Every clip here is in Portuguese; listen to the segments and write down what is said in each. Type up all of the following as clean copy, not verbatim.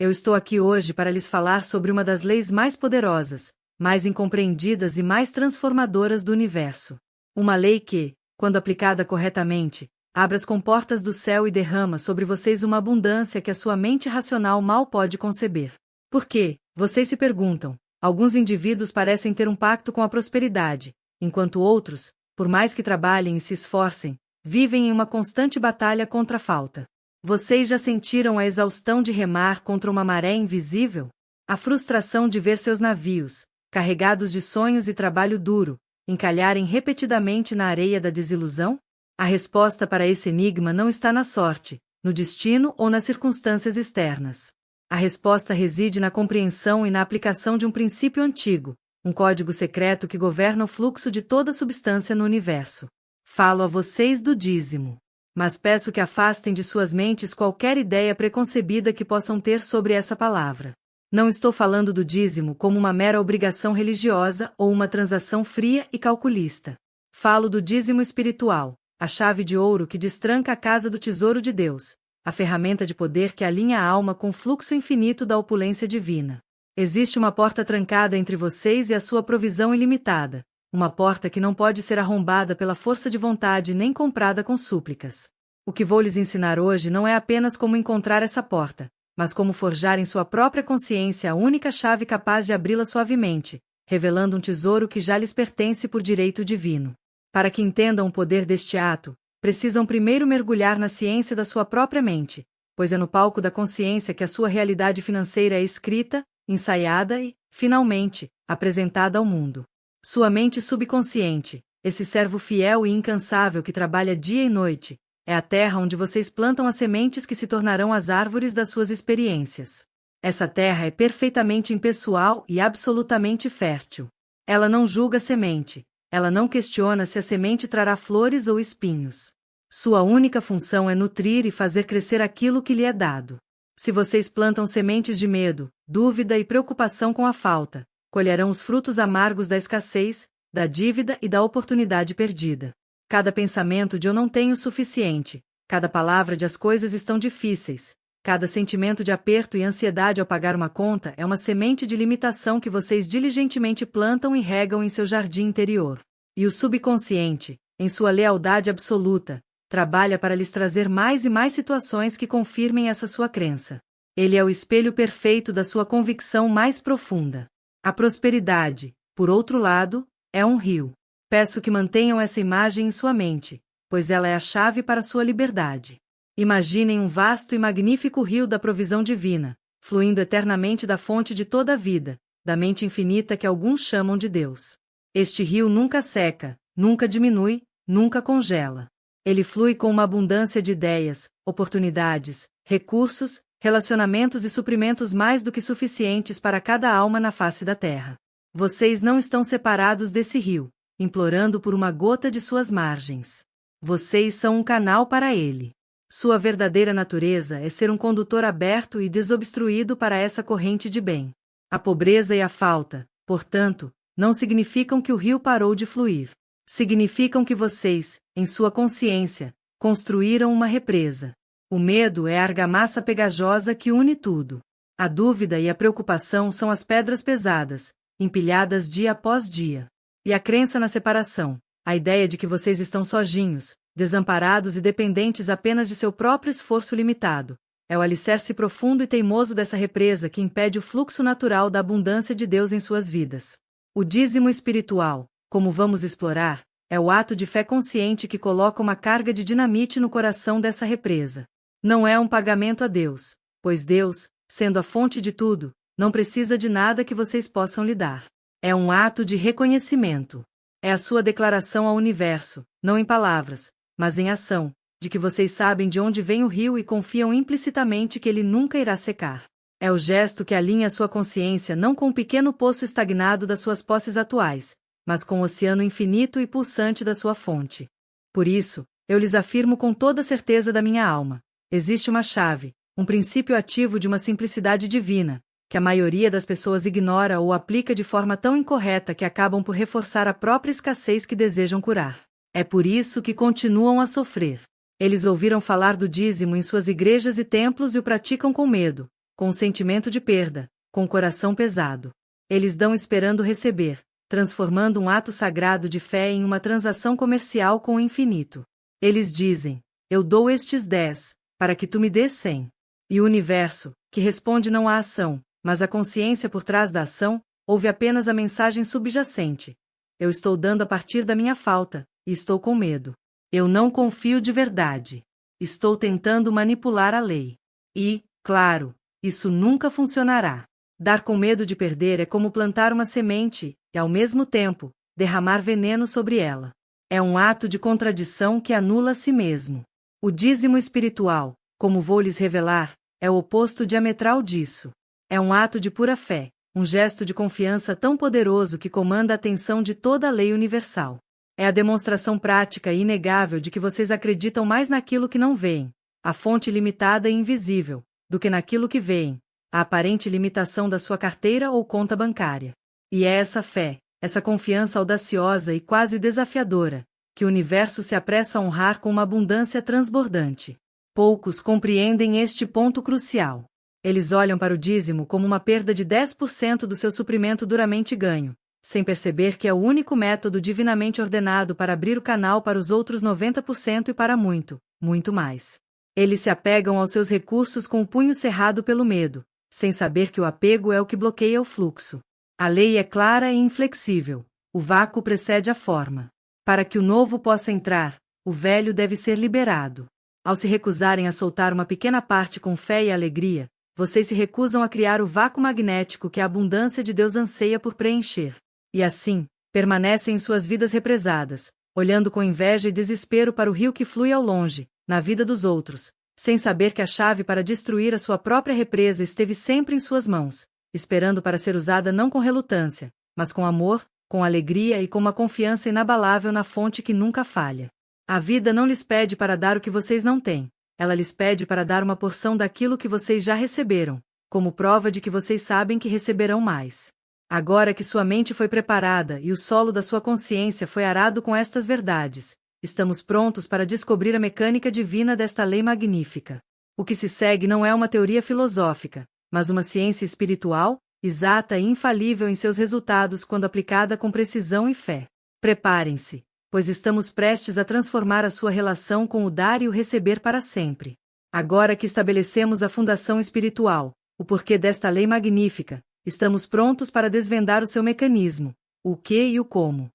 Eu estou aqui hoje para lhes falar sobre uma das leis mais poderosas, mais incompreendidas e mais transformadoras do universo. Uma lei que, quando aplicada corretamente, abre as comportas do céu e derrama sobre vocês uma abundância que a sua mente racional mal pode conceber. Por quê? Vocês se perguntam. Alguns indivíduos parecem ter um pacto com a prosperidade, enquanto outros, por mais que trabalhem e se esforcem, vivem em uma constante batalha contra a falta. Vocês já sentiram a exaustão de remar contra uma maré invisível? A frustração de ver seus navios, carregados de sonhos e trabalho duro, encalharem repetidamente na areia da desilusão? A resposta para esse enigma não está na sorte, no destino ou nas circunstâncias externas. A resposta reside na compreensão e na aplicação de um princípio antigo, um código secreto que governa o fluxo de toda substância no universo. Falo a vocês do dízimo. Mas peço que afastem de suas mentes qualquer ideia preconcebida que possam ter sobre essa palavra. Não estou falando do dízimo como uma mera obrigação religiosa ou uma transação fria e calculista. Falo do dízimo espiritual, a chave de ouro que destranca a casa do tesouro de Deus, a ferramenta de poder que alinha a alma com o fluxo infinito da opulência divina. Existe uma porta trancada entre vocês e a sua provisão ilimitada, uma porta que não pode ser arrombada pela força de vontade nem comprada com súplicas. O que vou lhes ensinar hoje não é apenas como encontrar essa porta, mas como forjar em sua própria consciência a única chave capaz de abri-la suavemente, revelando um tesouro que já lhes pertence por direito divino. Para que entendam o poder deste ato, precisam primeiro mergulhar na ciência da sua própria mente, pois é no palco da consciência que a sua realidade financeira é escrita, ensaiada e, finalmente, apresentada ao mundo. Sua mente subconsciente, esse servo fiel e incansável que trabalha dia e noite, é a terra onde vocês plantam as sementes que se tornarão as árvores das suas experiências. Essa terra é perfeitamente impessoal e absolutamente fértil. Ela não julga a semente, ela não questiona se a semente trará flores ou espinhos. Sua única função é nutrir e fazer crescer aquilo que lhe é dado. Se vocês plantam sementes de medo, dúvida e preocupação com a falta, colherão os frutos amargos da escassez, da dívida e da oportunidade perdida. Cada pensamento de eu não tenho o suficiente, cada palavra de as coisas estão difíceis, cada sentimento de aperto e ansiedade ao pagar uma conta é uma semente de limitação que vocês diligentemente plantam e regam em seu jardim interior. E o subconsciente, em sua lealdade absoluta, trabalha para lhes trazer mais e mais situações que confirmem essa sua crença. Ele é o espelho perfeito da sua convicção mais profunda. A prosperidade, por outro lado, é um rio. Peço que mantenham essa imagem em sua mente, pois ela é a chave para sua liberdade. Imaginem um vasto e magnífico rio da provisão divina, fluindo eternamente da fonte de toda a vida, da mente infinita que alguns chamam de Deus. Este rio nunca seca, nunca diminui, nunca congela. Ele flui com uma abundância de ideias, oportunidades, recursos, relacionamentos e suprimentos mais do que suficientes para cada alma na face da terra. Vocês não estão separados desse rio, implorando por uma gota de suas margens. Vocês são um canal para ele. Sua verdadeira natureza é ser um condutor aberto e desobstruído para essa corrente de bem. A pobreza e a falta, portanto, não significam que o rio parou de fluir. Significam que vocês, em sua consciência, construíram uma represa. O medo é a argamassa pegajosa que une tudo. A dúvida e a preocupação são as pedras pesadas, empilhadas dia após dia. E a crença na separação, a ideia de que vocês estão sozinhos, desamparados e dependentes apenas de seu próprio esforço limitado, é o alicerce profundo e teimoso dessa represa que impede o fluxo natural da abundância de Deus em suas vidas. O dízimo espiritual, como vamos explorar, é o ato de fé consciente que coloca uma carga de dinamite no coração dessa represa. Não é um pagamento a Deus, pois Deus, sendo a fonte de tudo, não precisa de nada que vocês possam lhe dar. É um ato de reconhecimento. É a sua declaração ao universo, não em palavras, mas em ação, de que vocês sabem de onde vem o rio e confiam implicitamente que ele nunca irá secar. É o gesto que alinha a sua consciência não com o pequeno poço estagnado das suas posses atuais, mas com o oceano infinito e pulsante da sua fonte. Por isso, eu lhes afirmo com toda a certeza da minha alma: existe uma chave, um princípio ativo de uma simplicidade divina, que a maioria das pessoas ignora ou aplica de forma tão incorreta que acabam por reforçar a própria escassez que desejam curar. É por isso que continuam a sofrer. Eles ouviram falar do dízimo em suas igrejas e templos e o praticam com medo, com um sentimento de perda, com o coração pesado. Eles dão esperando receber, transformando um ato sagrado de fé em uma transação comercial com o infinito. Eles dizem: eu dou estes 10, para que tu me dês 100. E o universo, que responde não à ação, mas à consciência por trás da ação, ouve apenas a mensagem subjacente: eu estou dando a partir da minha falta, e estou com medo. Eu não confio de verdade. Estou tentando manipular a lei. E, claro, isso nunca funcionará. Dar com medo de perder é como plantar uma semente, e ao mesmo tempo, derramar veneno sobre ela. É um ato de contradição que anula a si mesmo. O dízimo espiritual, como vou lhes revelar, é o oposto diametral disso. É um ato de pura fé, um gesto de confiança tão poderoso que comanda a atenção de toda a lei universal. É a demonstração prática e inegável de que vocês acreditam mais naquilo que não veem, a fonte limitada e invisível, do que naquilo que veem, a aparente limitação da sua carteira ou conta bancária. E é essa fé, essa confiança audaciosa e quase desafiadora, que o universo se apressa a honrar com uma abundância transbordante. Poucos compreendem este ponto crucial. Eles olham para o dízimo como uma perda de 10% do seu suprimento duramente ganho, sem perceber que é o único método divinamente ordenado para abrir o canal para os outros 90% e para muito, muito mais. Eles se apegam aos seus recursos com o punho cerrado pelo medo, sem saber que o apego é o que bloqueia o fluxo. A lei é clara e inflexível. O vácuo precede a forma. Para que o novo possa entrar, o velho deve ser liberado. Ao se recusarem a soltar uma pequena parte com fé e alegria, vocês se recusam a criar o vácuo magnético que a abundância de Deus anseia por preencher. E assim, permanecem em suas vidas represadas, olhando com inveja e desespero para o rio que flui ao longe, na vida dos outros, sem saber que a chave para destruir a sua própria represa esteve sempre em suas mãos, esperando para ser usada não com relutância, mas com amor, com alegria e com uma confiança inabalável na fonte que nunca falha. A vida não lhes pede para dar o que vocês não têm, ela lhes pede para dar uma porção daquilo que vocês já receberam, como prova de que vocês sabem que receberão mais. Agora que sua mente foi preparada e o solo da sua consciência foi arado com estas verdades, estamos prontos para descobrir a mecânica divina desta lei magnífica. O que se segue não é uma teoria filosófica, mas uma ciência espiritual, exata e infalível em seus resultados quando aplicada com precisão e fé. Preparem-se, pois estamos prestes a transformar a sua relação com o dar e o receber para sempre. Agora que estabelecemos a fundação espiritual, o porquê desta lei magnífica, estamos prontos para desvendar o seu mecanismo, o que e o como.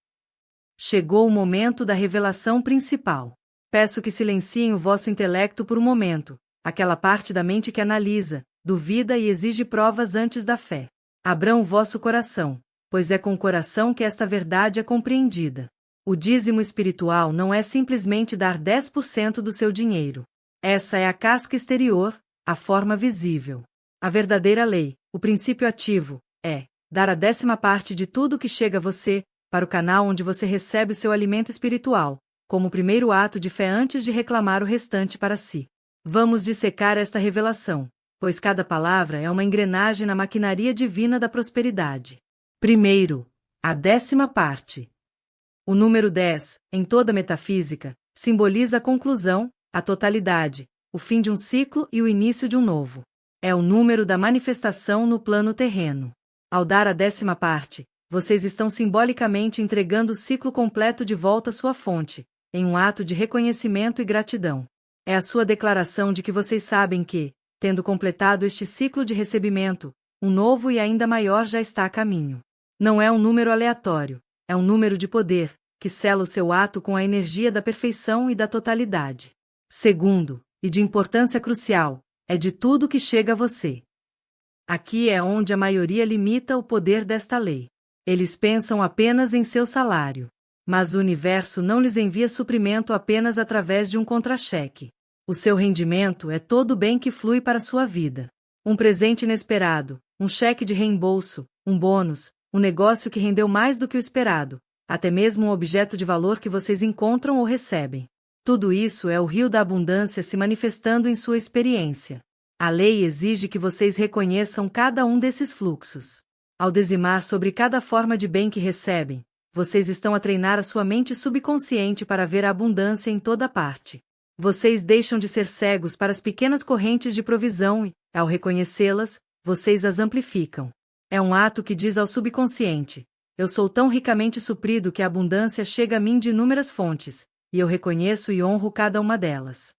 Chegou o momento da revelação principal. Peço que silenciem o vosso intelecto por um momento, aquela parte da mente que analisa, duvida e exige provas antes da fé. Abram o vosso coração, pois é com o coração que esta verdade é compreendida. O dízimo espiritual não é simplesmente dar 10% do seu dinheiro. Essa é a casca exterior, a forma visível. A verdadeira lei, o princípio ativo, é dar a 10ª parte de tudo que chega a você, para o canal onde você recebe o seu alimento espiritual, como o primeiro ato de fé antes de reclamar o restante para si. Vamos dissecar esta revelação, pois cada palavra é uma engrenagem na maquinaria divina da prosperidade. Primeiro, a 10ª parte. O número 10, em toda metafísica, simboliza a conclusão, a totalidade, o fim de um ciclo e o início de um novo. É o número da manifestação no plano terreno. Ao dar a 10ª parte, vocês estão simbolicamente entregando o ciclo completo de volta à sua fonte, em um ato de reconhecimento e gratidão. É a sua declaração de que vocês sabem que, tendo completado este ciclo de recebimento, um novo e ainda maior já está a caminho. Não é um número aleatório, é um número de poder, que sela o seu ato com a energia da perfeição e da totalidade. Segundo, e de importância crucial, é de tudo que chega a você. Aqui é onde a maioria limita o poder desta lei. Eles pensam apenas em seu salário. Mas o universo não lhes envia suprimento apenas através de um contra-cheque. O seu rendimento é todo o bem que flui para sua vida. Um presente inesperado, um cheque de reembolso, um bônus, um negócio que rendeu mais do que o esperado, até mesmo um objeto de valor que vocês encontram ou recebem. Tudo isso é o rio da abundância se manifestando em sua experiência. A lei exige que vocês reconheçam cada um desses fluxos. Ao dizimar sobre cada forma de bem que recebem, vocês estão a treinar a sua mente subconsciente para ver a abundância em toda parte. Vocês deixam de ser cegos para as pequenas correntes de provisão e, Ao reconhecê-las, vocês as amplificam. É um ato que diz ao subconsciente: eu sou tão ricamente suprido que a abundância chega a mim de inúmeras fontes, e eu reconheço e honro cada uma delas.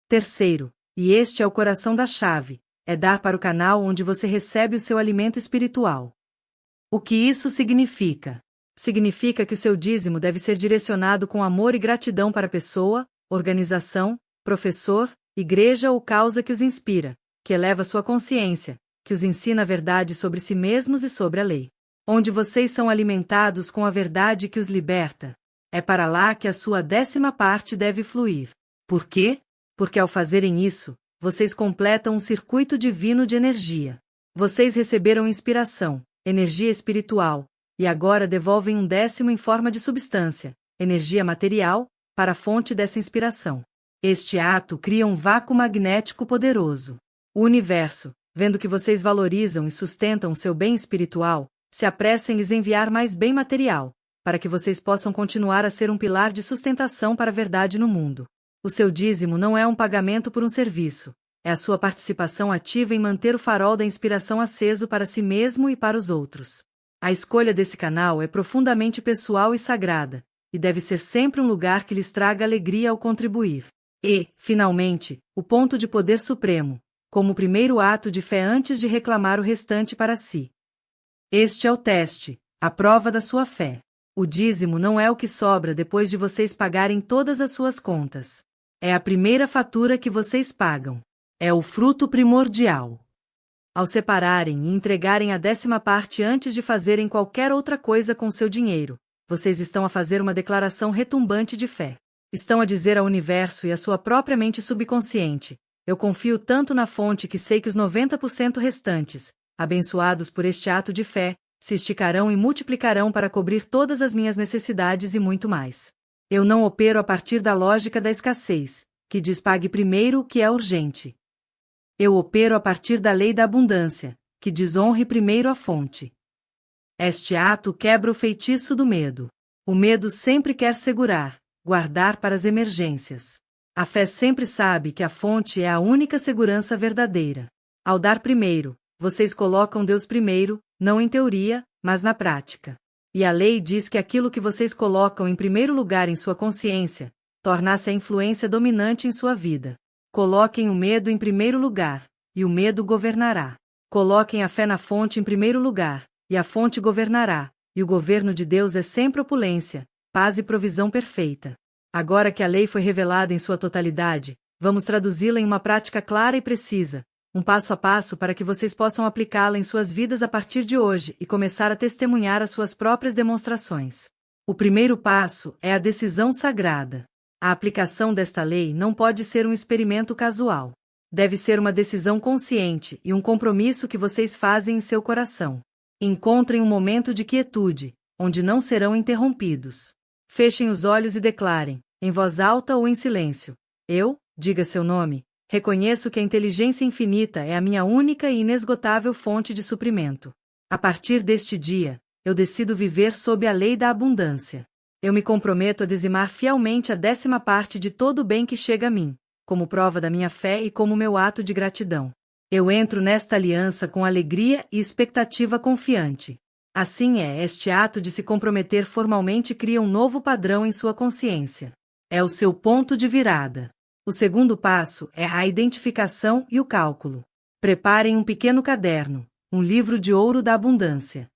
Terceiro, e este é o coração da chave, é dar para o canal onde você recebe o seu alimento espiritual. O que isso significa? Significa que o seu dízimo deve ser direcionado com amor e gratidão para a pessoa, organização, professor, igreja ou causa que os inspira, que eleva sua consciência, que os ensina a verdade sobre si mesmos e sobre a lei. Onde vocês são alimentados com a verdade que os liberta. É para lá que a sua 10ª parte deve fluir. Por quê? Porque ao fazerem isso, vocês completam um circuito divino de energia. Vocês receberam inspiração, energia espiritual, e agora devolvem um 10º em forma de substância, energia material, para a fonte dessa inspiração. Este ato cria um vácuo magnético poderoso. O universo, vendo que vocês valorizam e sustentam o seu bem espiritual, se apressa em lhes enviar mais bem material, para que vocês possam continuar a ser um pilar de sustentação para a verdade no mundo. O seu dízimo não é um pagamento por um serviço, é a sua participação ativa em manter o farol da inspiração aceso para si mesmo e para os outros. A escolha desse canal é profundamente pessoal e sagrada, e deve ser sempre um lugar que lhes traga alegria ao contribuir. E, finalmente, o ponto de poder supremo, como o primeiro ato de fé antes de reclamar o restante para si. Este é o teste, a prova da sua fé. O dízimo não é o que sobra depois de vocês pagarem todas as suas contas. É a primeira fatura que vocês pagam. É o fruto primordial. Ao separarem e entregarem a 10ª parte antes de fazerem qualquer outra coisa com seu dinheiro, vocês estão a fazer uma declaração retumbante de fé. Estão a dizer ao universo e à sua própria mente subconsciente: eu confio tanto na fonte que sei que os 90% restantes, abençoados por este ato de fé, se esticarão e multiplicarão para cobrir todas as minhas necessidades e muito mais. Eu não opero a partir da lógica da escassez, que diz pague primeiro o que é urgente. Eu opero a partir da lei da abundância, que diz honre primeiro a fonte. Este ato quebra o feitiço do medo. O medo sempre quer segurar, guardar para as emergências. A fé sempre sabe que a fonte é a única segurança verdadeira. Ao dar primeiro, vocês colocam Deus primeiro, não em teoria, mas na prática. E a lei diz que aquilo que vocês colocam em primeiro lugar em sua consciência, torna-se a influência dominante em sua vida. Coloquem o medo em primeiro lugar, e o medo governará. Coloquem a fé na fonte em primeiro lugar, e a fonte governará, e o governo de Deus é sempre opulência, paz e provisão perfeita. Agora que a lei foi revelada em sua totalidade, vamos traduzi-la em uma prática clara e precisa, um passo a passo para que vocês possam aplicá-la em suas vidas a partir de hoje e começar a testemunhar as suas próprias demonstrações. O primeiro passo é a decisão sagrada. A aplicação desta lei não pode ser um experimento casual. Deve ser uma decisão consciente e um compromisso que vocês fazem em seu coração. Encontrem um momento de quietude, onde não serão interrompidos. Fechem os olhos e declarem, em voz alta ou em silêncio: eu, diga seu nome, reconheço que a inteligência infinita é a minha única e inesgotável fonte de suprimento. A partir deste dia, eu decido viver sob a lei da abundância. Eu me comprometo a dizimar fielmente a 10ª parte de todo o bem que chega a mim, como prova da minha fé e como meu ato de gratidão. Eu entro nesta aliança com alegria e expectativa confiante. Assim este ato de se comprometer formalmente cria um novo padrão em sua consciência. É o seu ponto de virada. O segundo passo é a identificação e o cálculo. Preparem um pequeno caderno, um livro de ouro da abundância.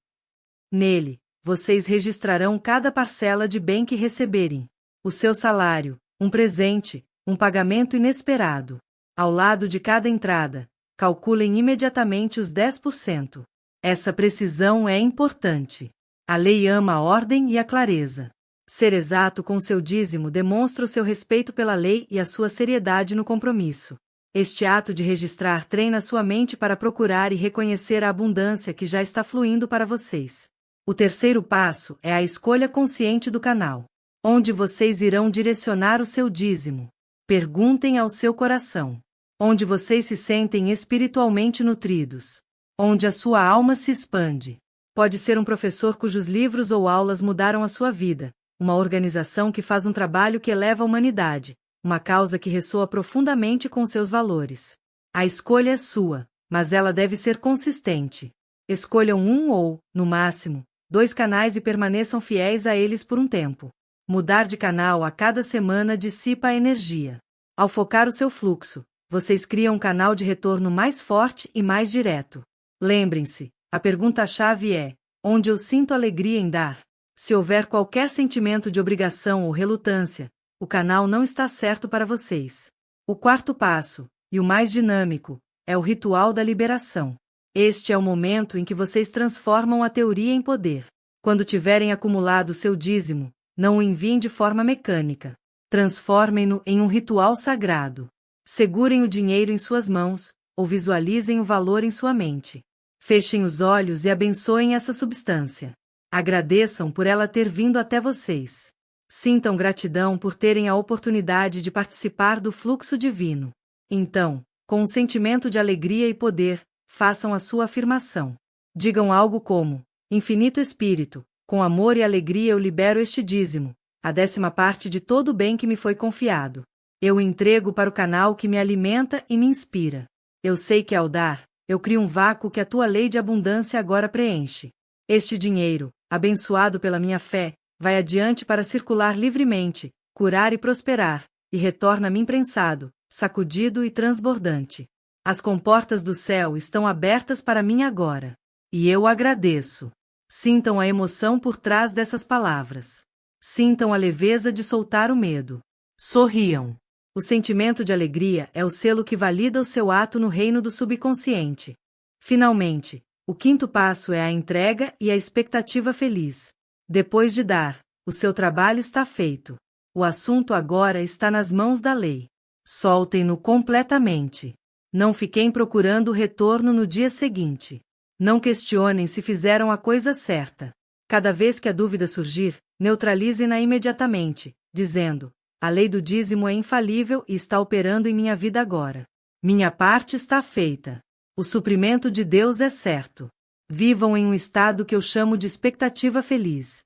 Nele, vocês registrarão cada parcela de bem que receberem. O seu salário, um presente, um pagamento inesperado. Ao lado de cada entrada, calculem imediatamente os 10%. Essa precisão é importante. A lei ama a ordem e a clareza. Ser exato com seu dízimo demonstra o seu respeito pela lei e a sua seriedade no compromisso. Este ato de registrar treina sua mente para procurar e reconhecer a abundância que já está fluindo para vocês. O terceiro passo é a escolha consciente do canal. Onde vocês irão direcionar o seu dízimo? Perguntem ao seu coração. Onde vocês se sentem espiritualmente nutridos? Onde a sua alma se expande? Pode ser um professor cujos livros ou aulas mudaram a sua vida, uma organização que faz um trabalho que eleva a humanidade, uma causa que ressoa profundamente com seus valores. A escolha é sua, mas ela deve ser consistente. Escolham um ou, no máximo, 2 canais e permaneçam fiéis a eles por um tempo. Mudar de canal a cada semana dissipa a energia. Ao focar o seu fluxo, vocês criam um canal de retorno mais forte e mais direto. Lembrem-se, a pergunta-chave é: onde eu sinto alegria em dar? Se houver qualquer sentimento de obrigação ou relutância, o canal não está certo para vocês. O 4º passo, e o mais dinâmico, é o ritual da liberação. Este é o momento em que vocês transformam a teoria em poder. Quando tiverem acumulado seu dízimo, não o enviem de forma mecânica. Transformem-no em um ritual sagrado. Segurem o dinheiro em suas mãos, ou visualizem o valor em sua mente. Fechem os olhos e abençoem essa substância. Agradeçam por ela ter vindo até vocês. Sintam gratidão por terem a oportunidade de participar do fluxo divino. Então, com um sentimento de alegria e poder, façam a sua afirmação. Digam algo como: Infinito Espírito, com amor e alegria eu libero este dízimo, a 10ª parte de todo o bem que me foi confiado. Eu o entrego para o canal que me alimenta e me inspira. Eu sei que ao dar, eu crio um vácuo que a tua lei de abundância agora preenche. Este dinheiro, abençoado pela minha fé, vai adiante para circular livremente, curar e prosperar, e retorna-me imprensado, sacudido e transbordante. As comportas do céu estão abertas para mim agora. E eu agradeço. Sintam a emoção por trás dessas palavras. Sintam a leveza de soltar o medo. Sorriam. O sentimento de alegria é o selo que valida o seu ato no reino do subconsciente. Finalmente, o 5º passo é a entrega e a expectativa feliz. Depois de dar, o seu trabalho está feito. O assunto agora está nas mãos da lei. Soltem-no completamente. Não fiquem procurando o retorno no dia seguinte. Não questionem se fizeram a coisa certa. Cada vez que a dúvida surgir, neutralize-na imediatamente, dizendo: a lei do dízimo é infalível e está operando em minha vida agora. Minha parte está feita. O suprimento de Deus é certo. Vivam em um estado que eu chamo de expectativa feliz.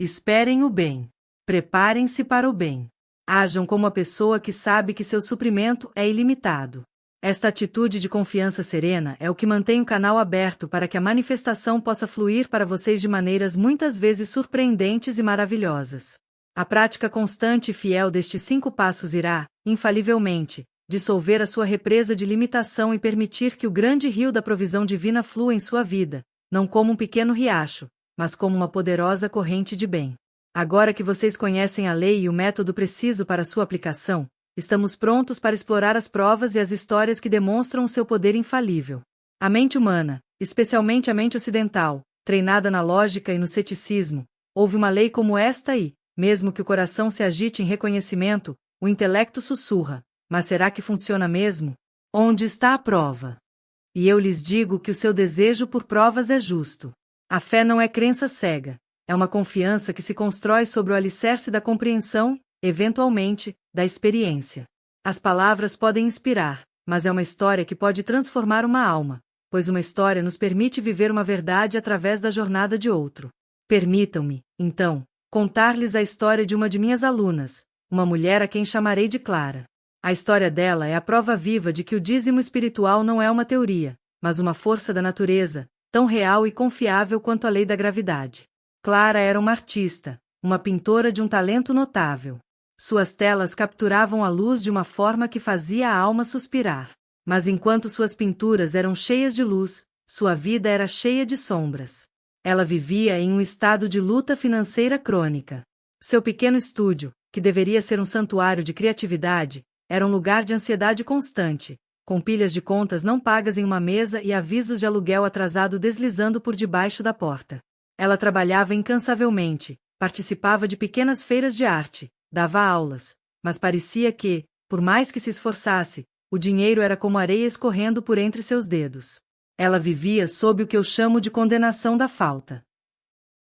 Esperem o bem. Preparem-se para o bem. Ajam como a pessoa que sabe que seu suprimento é ilimitado. Esta atitude de confiança serena é o que mantém o canal aberto para que a manifestação possa fluir para vocês de maneiras muitas vezes surpreendentes e maravilhosas. A prática constante e fiel destes 5 passos irá, infalivelmente, dissolver a sua represa de limitação e permitir que o grande rio da provisão divina flua em sua vida, não como um pequeno riacho, mas como uma poderosa corrente de bem. Agora que vocês conhecem a lei e o método preciso para sua aplicação, estamos prontos para explorar as provas e as histórias que demonstram o seu poder infalível. A mente humana, especialmente a mente ocidental, treinada na lógica e no ceticismo, ouve uma lei como esta e, mesmo que o coração se agite em reconhecimento, o intelecto sussurra: mas será que funciona mesmo? Onde está a prova? E eu lhes digo que o seu desejo por provas é justo. A fé não é crença cega, é uma confiança que se constrói sobre o alicerce da compreensão, eventualmente, da experiência. As palavras podem inspirar, mas é uma história que pode transformar uma alma, pois uma história nos permite viver uma verdade através da jornada de outro. Permitam-me, então, contar-lhes a história de uma de minhas alunas, uma mulher a quem chamarei de Clara. A história dela é a prova viva de que o dízimo espiritual não é uma teoria, mas uma força da natureza, tão real e confiável quanto a lei da gravidade. Clara era uma artista, uma pintora de um talento notável. Suas telas capturavam a luz de uma forma que fazia a alma suspirar. Mas enquanto suas pinturas eram cheias de luz, sua vida era cheia de sombras. Ela vivia em um estado de luta financeira crônica. Seu pequeno estúdio, que deveria ser um santuário de criatividade, era um lugar de ansiedade constante, com pilhas de contas não pagas em uma mesa e avisos de aluguel atrasado deslizando por debaixo da porta. Ela trabalhava incansavelmente, participava de pequenas feiras de arte, dava aulas, mas parecia que, por mais que se esforçasse, o dinheiro era como areia escorrendo por entre seus dedos. Ela vivia sob o que eu chamo de condenação da falta.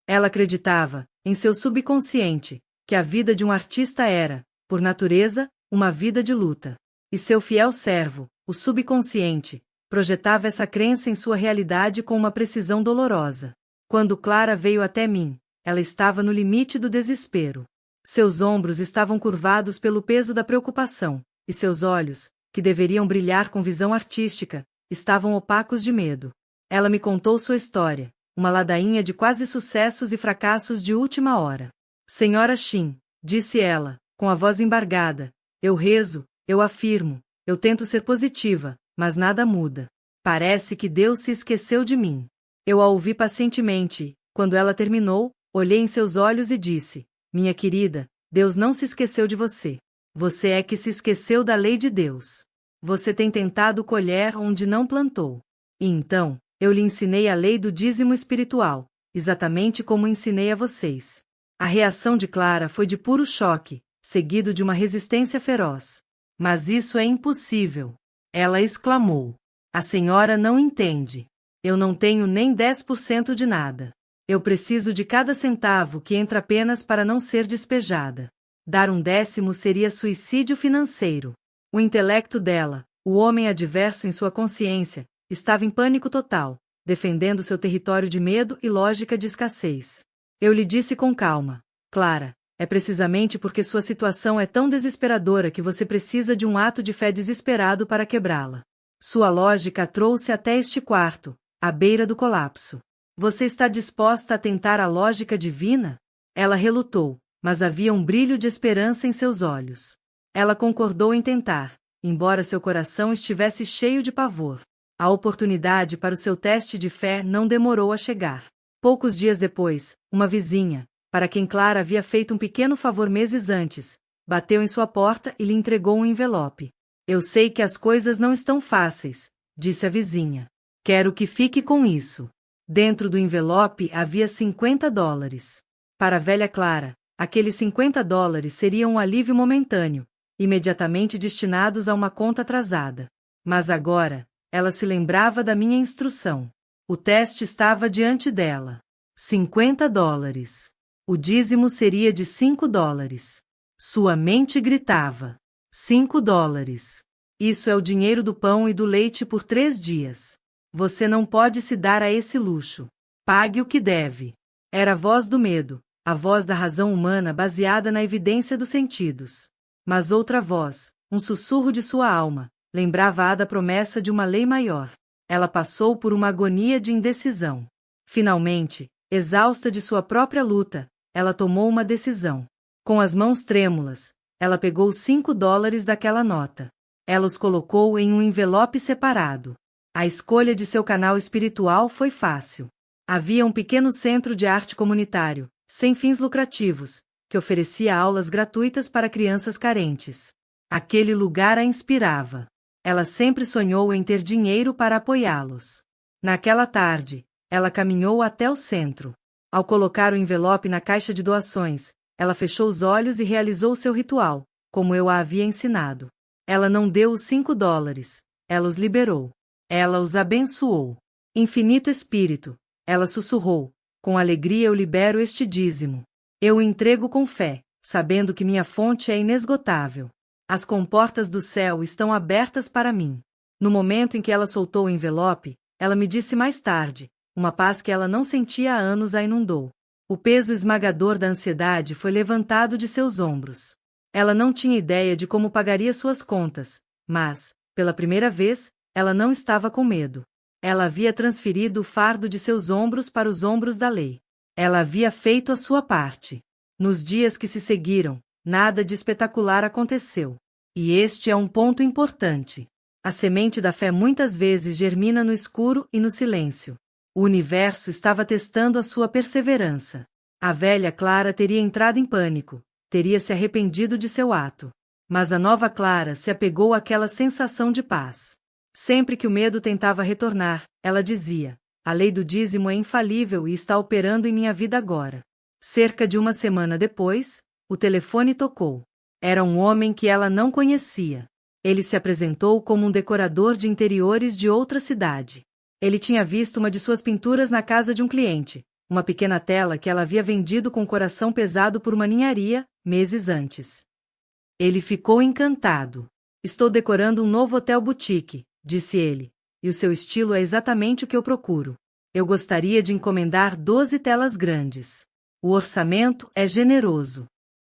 Ela acreditava, em seu subconsciente, que a vida de um artista era, por natureza, uma vida de luta. E seu fiel servo, o subconsciente, projetava essa crença em sua realidade com uma precisão dolorosa. Quando Clara veio até mim, ela estava no limite do desespero. Seus ombros estavam curvados pelo peso da preocupação, e seus olhos, que deveriam brilhar com visão artística, estavam opacos de medo. Ela me contou sua história, uma ladainha de quase sucessos e fracassos de última hora. Senhora Shin, disse ela, com a voz embargada, eu rezo, eu afirmo, eu tento ser positiva, mas nada muda. Parece que Deus se esqueceu de mim. Eu a ouvi pacientemente e, quando ela terminou, olhei em seus olhos e disse, minha querida, Deus não se esqueceu de você. Você é que se esqueceu da lei de Deus. Você tem tentado colher onde não plantou. E então, eu lhe ensinei a lei do dízimo espiritual, exatamente como ensinei a vocês. A reação de Clara foi de puro choque, seguido de uma resistência feroz. Mas isso é impossível. Ela exclamou. A senhora não entende. Eu não tenho nem 10% de nada. Eu preciso de cada centavo que entra apenas para não ser despejada. Dar um 10º seria suicídio financeiro. O intelecto dela, o homem adverso em sua consciência, estava em pânico total, defendendo seu território de medo e lógica de escassez. Eu lhe disse com calma, Clara, é precisamente porque sua situação é tão desesperadora que você precisa de um ato de fé desesperado para quebrá-la. Sua lógica a trouxe até este quarto, à beira do colapso. Você está disposta a tentar a lógica divina? Ela relutou, mas havia um brilho de esperança em seus olhos. Ela concordou em tentar, embora seu coração estivesse cheio de pavor. A oportunidade para o seu teste de fé não demorou a chegar. Poucos dias depois, uma vizinha, para quem Clara havia feito um pequeno favor meses antes, bateu em sua porta e lhe entregou um envelope. Eu sei que as coisas não estão fáceis, disse a vizinha. Quero que fique com isso. Dentro do envelope havia $50. Para a velha Clara, aqueles $50 seriam um alívio momentâneo, imediatamente destinados a uma conta atrasada. Mas agora, ela se lembrava da minha instrução. O teste estava diante dela. $50. O dízimo seria de $5. Sua mente gritava. $5. Isso é o dinheiro do pão e do leite por 3 dias. Você não pode se dar a esse luxo. Pague o que deve. Era a voz do medo, a voz da razão humana baseada na evidência dos sentidos. Mas outra voz, um sussurro de sua alma, lembrava-a da promessa de uma lei maior. Ela passou por uma agonia de indecisão. Finalmente, exausta de sua própria luta, ela tomou uma decisão. Com as mãos trêmulas, ela pegou os $5 daquela nota. Ela os colocou em um envelope separado. A escolha de seu canal espiritual foi fácil. Havia um pequeno centro de arte comunitário, sem fins lucrativos, que oferecia aulas gratuitas para crianças carentes. Aquele lugar a inspirava. Ela sempre sonhou em ter dinheiro para apoiá-los. Naquela tarde, ela caminhou até o centro. Ao colocar o envelope na caixa de doações, ela fechou os olhos e realizou seu ritual, como eu a havia ensinado. Ela não deu os $5, ela os liberou. Ela os abençoou. Infinito Espírito, ela sussurrou, com alegria eu libero este dízimo. Eu o entrego com fé, sabendo que minha fonte é inesgotável. As comportas do céu estão abertas para mim. No momento em que ela soltou o envelope, ela me disse mais tarde, uma paz que ela não sentia há anos a inundou. O peso esmagador da ansiedade foi levantado de seus ombros. Ela não tinha ideia de como pagaria suas contas, mas, pela primeira vez, ela não estava com medo. Ela havia transferido o fardo de seus ombros para os ombros da lei. Ela havia feito a sua parte. Nos dias que se seguiram, nada de espetacular aconteceu. E este é um ponto importante. A semente da fé muitas vezes germina no escuro e no silêncio. O universo estava testando a sua perseverança. A velha Clara teria entrado em pânico, teria se arrependido de seu ato. Mas a nova Clara se apegou àquela sensação de paz. Sempre que o medo tentava retornar, ela dizia, a lei do dízimo é infalível e está operando em minha vida agora. Cerca de uma semana depois, o telefone tocou. Era um homem que ela não conhecia. Ele se apresentou como um decorador de interiores de outra cidade. Ele tinha visto uma de suas pinturas na casa de um cliente, uma pequena tela que ela havia vendido com o coração pesado por uma ninharia, meses antes. Ele ficou encantado. Estou decorando um novo hotel boutique, disse ele, e o seu estilo é exatamente o que eu procuro. Eu gostaria de encomendar 12 telas grandes. O orçamento é generoso.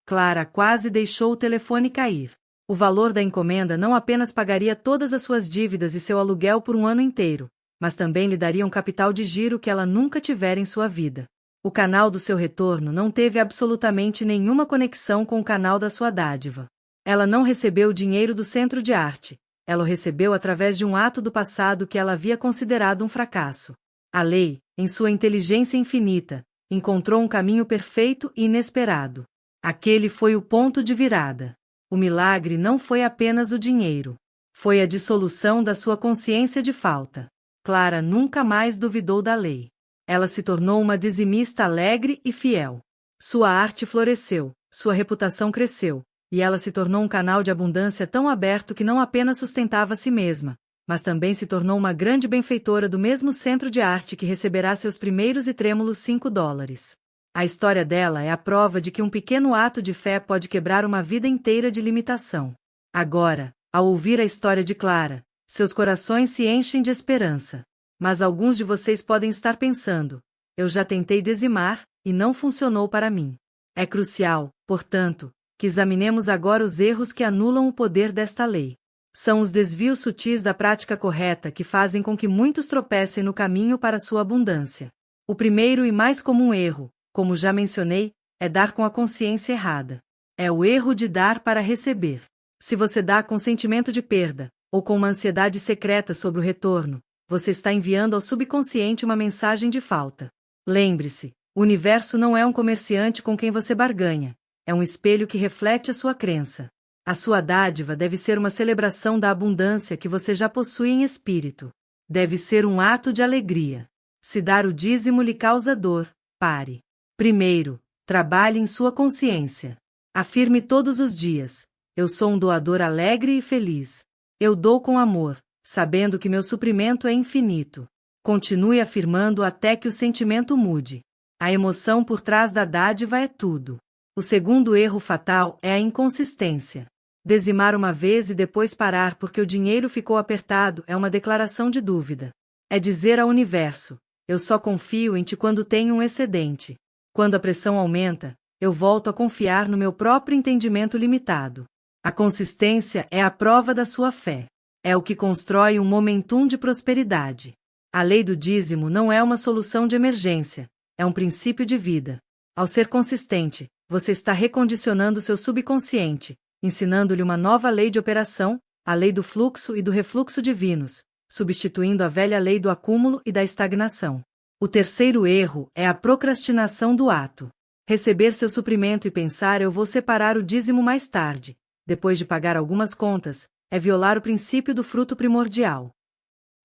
Clara quase deixou o telefone cair. O valor da encomenda não apenas pagaria todas as suas dívidas e seu aluguel por um ano inteiro, mas também lhe daria um capital de giro que ela nunca tivera em sua vida. O canal do seu retorno não teve absolutamente nenhuma conexão com o canal da sua dádiva. Ela não recebeu o dinheiro do centro de arte, ela o recebeu através de um ato do passado que ela havia considerado um fracasso. A lei, em sua inteligência infinita, encontrou um caminho perfeito e inesperado. Aquele foi o ponto de virada. O milagre não foi apenas o dinheiro. Foi a dissolução da sua consciência de falta. Clara nunca mais duvidou da lei. Ela se tornou uma dizimista alegre e fiel. Sua arte floresceu, sua reputação cresceu, e ela se tornou um canal de abundância tão aberto que não apenas sustentava a si mesma, mas também se tornou uma grande benfeitora do mesmo centro de arte que receberá seus primeiros e trêmulos $5. A história dela é a prova de que um pequeno ato de fé pode quebrar uma vida inteira de limitação. Agora, ao ouvir a história de Clara, seus corações se enchem de esperança. Mas alguns de vocês podem estar pensando: eu já tentei dizimar, e não funcionou para mim. É crucial, portanto, que examinemos agora os erros que anulam o poder desta lei. São os desvios sutis da prática correta que fazem com que muitos tropecem no caminho para sua abundância. O primeiro e mais comum erro, como já mencionei, é dar com a consciência errada. É o erro de dar para receber. Se você dá com sentimento de perda, ou com uma ansiedade secreta sobre o retorno, você está enviando ao subconsciente uma mensagem de falta. Lembre-se, o universo não é um comerciante com quem você barganha, é um espelho que reflete a sua crença. A sua dádiva deve ser uma celebração da abundância que você já possui em espírito. Deve ser um ato de alegria. Se dar o dízimo lhe causa dor, pare. Primeiro, trabalhe em sua consciência. Afirme todos os dias: eu sou um doador alegre e feliz. Eu dou com amor, sabendo que meu suprimento é infinito. Continue afirmando até que o sentimento mude. A emoção por trás da dádiva é tudo. O segundo erro fatal é a inconsistência. Dizimar uma vez e depois parar porque o dinheiro ficou apertado é uma declaração de dúvida. É dizer ao universo: eu só confio em ti quando tenho um excedente. Quando a pressão aumenta, eu volto a confiar no meu próprio entendimento limitado. A consistência é a prova da sua fé. É o que constrói um momentum de prosperidade. A lei do dízimo não é uma solução de emergência, é um princípio de vida. Ao ser consistente, você está recondicionando seu subconsciente, ensinando-lhe uma nova lei de operação, a lei do fluxo e do refluxo divinos, substituindo a velha lei do acúmulo e da estagnação. O terceiro erro é a procrastinação do ato. Receber seu suprimento e pensar: eu vou separar o dízimo mais tarde, depois de pagar algumas contas, é violar o princípio do fruto primordial.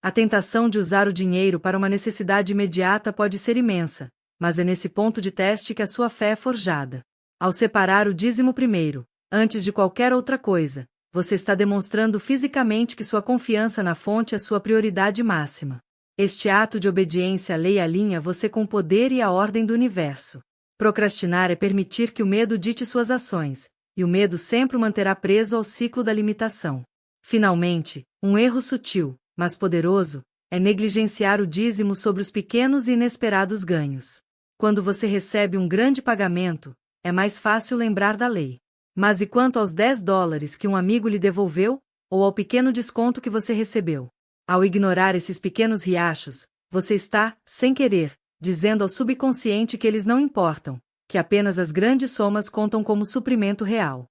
A tentação de usar o dinheiro para uma necessidade imediata pode ser imensa, mas é nesse ponto de teste que a sua fé é forjada. Ao separar o dízimo primeiro, antes de qualquer outra coisa, você está demonstrando fisicamente que sua confiança na fonte é sua prioridade máxima. Este ato de obediência à lei alinha você com o poder e a ordem do universo. Procrastinar é permitir que o medo dite suas ações, e o medo sempre o manterá preso ao ciclo da limitação. Finalmente, um erro sutil, mas poderoso, é negligenciar o dízimo sobre os pequenos e inesperados ganhos. Quando você recebe um grande pagamento, é mais fácil lembrar da lei. Mas e quanto aos $10 que um amigo lhe devolveu, ou ao pequeno desconto que você recebeu? Ao ignorar esses pequenos riachos, você está, sem querer, dizendo ao subconsciente que eles não importam, que apenas as grandes somas contam como suprimento real.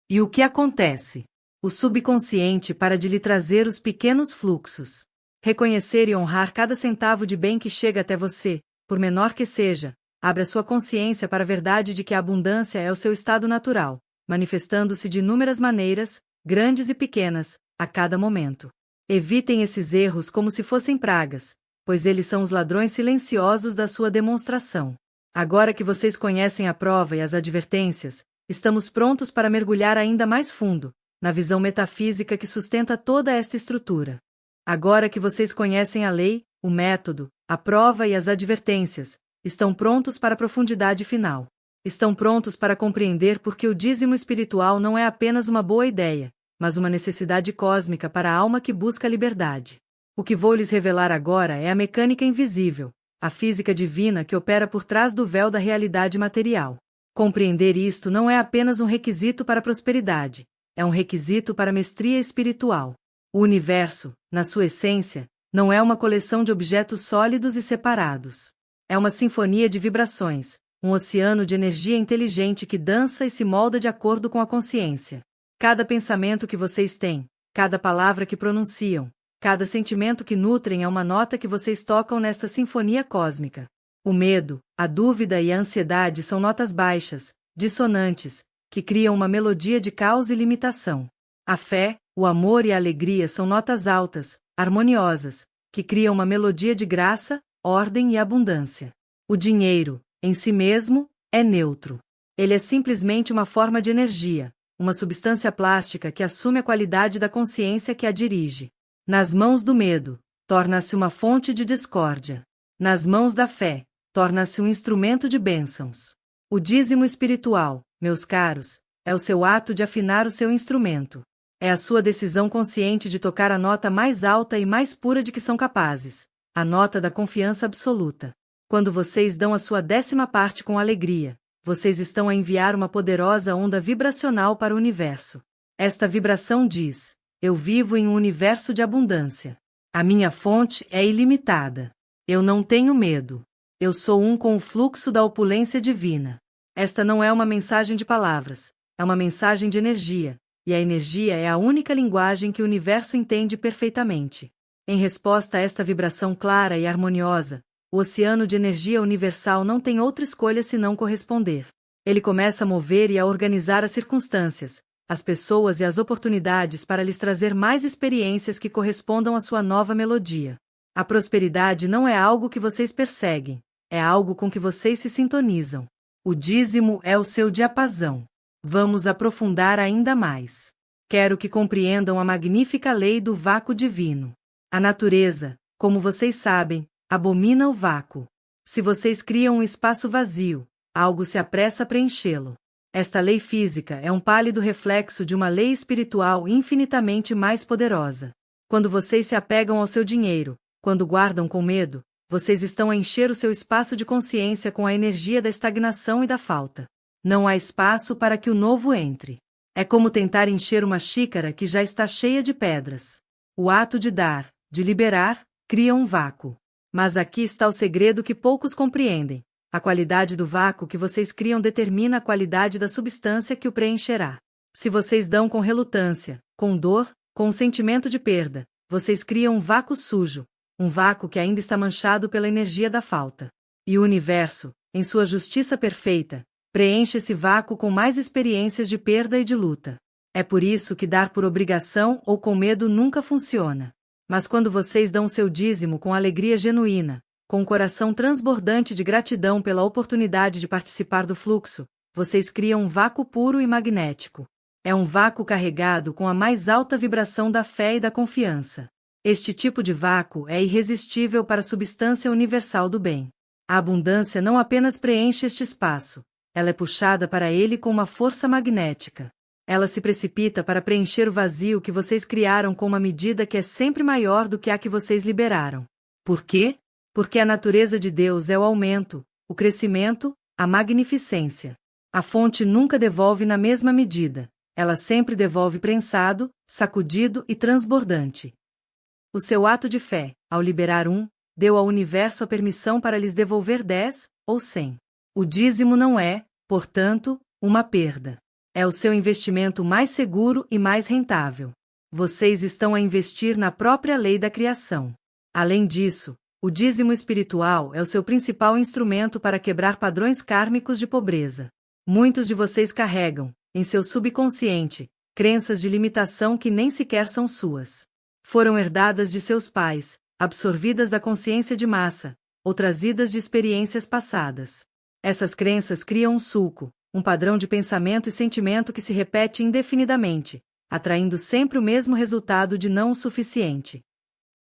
E o que acontece? O subconsciente para de lhe trazer os pequenos fluxos. Reconhecer e honrar cada centavo de bem que chega até você, por menor que seja, abre a sua consciência para a verdade de que a abundância é o seu estado natural, manifestando-se de inúmeras maneiras, grandes e pequenas, a cada momento. Evitem esses erros como se fossem pragas, pois eles são os ladrões silenciosos da sua demonstração. Agora que vocês conhecem a prova e as advertências, estamos prontos para mergulhar ainda mais fundo, na visão metafísica que sustenta toda esta estrutura. Agora que vocês conhecem a lei, o método, a prova e as advertências, estão prontos para a profundidade final. Estão prontos para compreender por que o dízimo espiritual não é apenas uma boa ideia, mas uma necessidade cósmica para a alma que busca a liberdade. O que vou lhes revelar agora é a mecânica invisível, a física divina que opera por trás do véu da realidade material. Compreender isto não é apenas um requisito para a prosperidade, é um requisito para a mestria espiritual. O universo, na sua essência, não é uma coleção de objetos sólidos e separados. É uma sinfonia de vibrações, um oceano de energia inteligente que dança e se molda de acordo com a consciência. Cada pensamento que vocês têm, cada palavra que pronunciam, cada sentimento que nutrem é uma nota que vocês tocam nesta sinfonia cósmica. O medo, a dúvida e a ansiedade são notas baixas, dissonantes, que criam uma melodia de caos e limitação. A fé, o amor e a alegria são notas altas, harmoniosas, que criam uma melodia de graça, ordem e abundância. O dinheiro, em si mesmo, é neutro. Ele é simplesmente uma forma de energia, uma substância plástica que assume a qualidade da consciência que a dirige. Nas mãos do medo, torna-se uma fonte de discórdia. Nas mãos da fé, torna-se um instrumento de bênçãos. O dízimo espiritual, meus caros, é o seu ato de afinar o seu instrumento. É a sua decisão consciente de tocar a nota mais alta e mais pura de que são capazes, a nota da confiança absoluta. Quando vocês dão a sua 10ª parte com alegria, vocês estão a enviar uma poderosa onda vibracional para o universo. Esta vibração diz: eu vivo em um universo de abundância. A minha fonte é ilimitada. Eu não tenho medo. Eu sou um com o fluxo da opulência divina. Esta não é uma mensagem de palavras, é uma mensagem de energia, e a energia é a única linguagem que o universo entende perfeitamente. Em resposta a esta vibração clara e harmoniosa, o oceano de energia universal não tem outra escolha senão corresponder. Ele começa a mover e a organizar as circunstâncias, as pessoas e as oportunidades para lhes trazer mais experiências que correspondam à sua nova melodia. A prosperidade não é algo que vocês perseguem, é algo com que vocês se sintonizam. O dízimo é o seu diapasão. Vamos aprofundar ainda mais. Quero que compreendam a magnífica lei do vácuo divino. A natureza, como vocês sabem, abomina o vácuo. Se vocês criam um espaço vazio, algo se apressa a preenchê-lo. Esta lei física é um pálido reflexo de uma lei espiritual infinitamente mais poderosa. Quando vocês se apegam ao seu dinheiro, quando guardam com medo, vocês estão a encher o seu espaço de consciência com a energia da estagnação e da falta. Não há espaço para que o novo entre. É como tentar encher uma xícara que já está cheia de pedras. O ato de dar, de liberar, cria um vácuo. Mas aqui está o segredo que poucos compreendem. A qualidade do vácuo que vocês criam determina a qualidade da substância que o preencherá. Se vocês dão com relutância, com dor, com um sentimento de perda, vocês criam um vácuo sujo, um vácuo que ainda está manchado pela energia da falta. E o universo, em sua justiça perfeita, preenche esse vácuo com mais experiências de perda e de luta. É por isso que dar por obrigação ou com medo nunca funciona. Mas quando vocês dão seu dízimo com alegria genuína, com um coração transbordante de gratidão pela oportunidade de participar do fluxo, vocês criam um vácuo puro e magnético. É um vácuo carregado com a mais alta vibração da fé e da confiança. Este tipo de vácuo é irresistível para a substância universal do bem. A abundância não apenas preenche este espaço, ela é puxada para ele com uma força magnética. Ela se precipita para preencher o vazio que vocês criaram com uma medida que é sempre maior do que a que vocês liberaram. Por quê? Porque a natureza de Deus é o aumento, o crescimento, a magnificência. A fonte nunca devolve na mesma medida, ela sempre devolve prensado, sacudido e transbordante. O seu ato de fé, ao liberar deu ao universo a permissão para lhes devolver 10 ou 100. O dízimo não é, portanto, uma perda. É o seu investimento mais seguro e mais rentável. Vocês estão a investir na própria lei da criação. Além disso, o dízimo espiritual é o seu principal instrumento para quebrar padrões kármicos de pobreza. Muitos de vocês carregam, em seu subconsciente, crenças de limitação que nem sequer são suas. Foram herdadas de seus pais, absorvidas da consciência de massa, ou trazidas de experiências passadas. Essas crenças criam um sulco, um padrão de pensamento e sentimento que se repete indefinidamente, atraindo sempre o mesmo resultado de não o suficiente.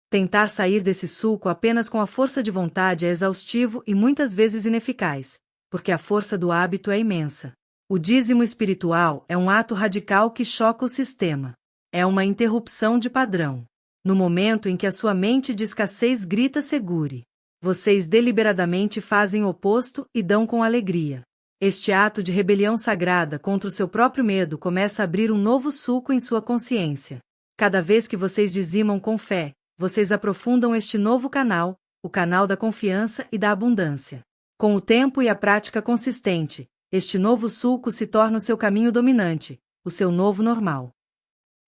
Tentar sair desse sulco apenas com a força de vontade é exaustivo e muitas vezes ineficaz, porque a força do hábito é imensa. O dízimo espiritual é um ato radical que choca o sistema. É uma interrupção de padrão. No momento em que a sua mente de escassez grita segure, vocês deliberadamente fazem o oposto e dão com alegria. Este ato de rebelião sagrada contra o seu próprio medo começa a abrir um novo sulco em sua consciência. Cada vez que vocês dizimam com fé, vocês aprofundam este novo canal, o canal da confiança e da abundância. Com o tempo e a prática consistente, este novo sulco se torna o seu caminho dominante, o seu novo normal.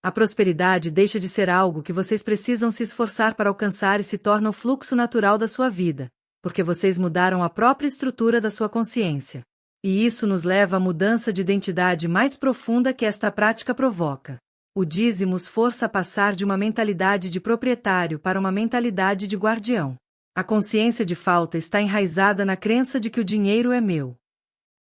A prosperidade deixa de ser algo que vocês precisam se esforçar para alcançar e se torna o fluxo natural da sua vida, porque vocês mudaram a própria estrutura da sua consciência. E isso nos leva à mudança de identidade mais profunda que esta prática provoca. O dízimo os força a passar de uma mentalidade de proprietário para uma mentalidade de guardião. A consciência de falta está enraizada na crença de que o dinheiro é meu.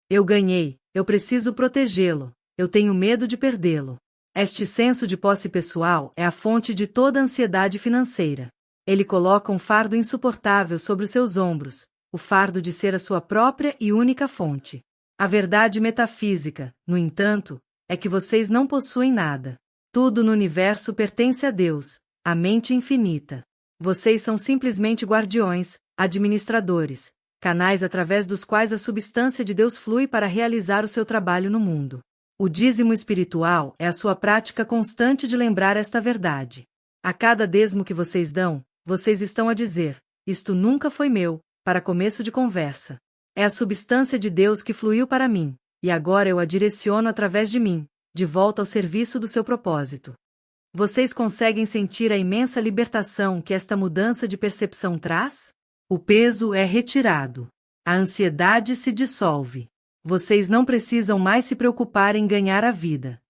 Eu ganhei, eu preciso protegê-lo, eu tenho medo de perdê-lo. Este senso de posse pessoal é a fonte de toda a ansiedade financeira. Ele coloca um fardo insuportável sobre os seus ombros, o fardo de ser a sua própria e única fonte. A verdade metafísica, no entanto, é que vocês não possuem nada. Tudo no universo pertence a Deus, a mente infinita. Vocês são simplesmente guardiões, administradores, canais através dos quais a substância de Deus flui para realizar o seu trabalho no mundo. O dízimo espiritual é a sua prática constante de lembrar esta verdade. A cada dízimo que vocês dão, vocês estão a dizer: isto nunca foi meu, para começo de conversa. É a substância de Deus que fluiu para mim, e agora eu a direciono através de mim, de volta ao serviço do seu propósito. Vocês conseguem sentir a imensa libertação que esta mudança de percepção traz? O peso é retirado. A ansiedade se dissolve. Vocês não precisam mais se preocupar em ganhar a vida.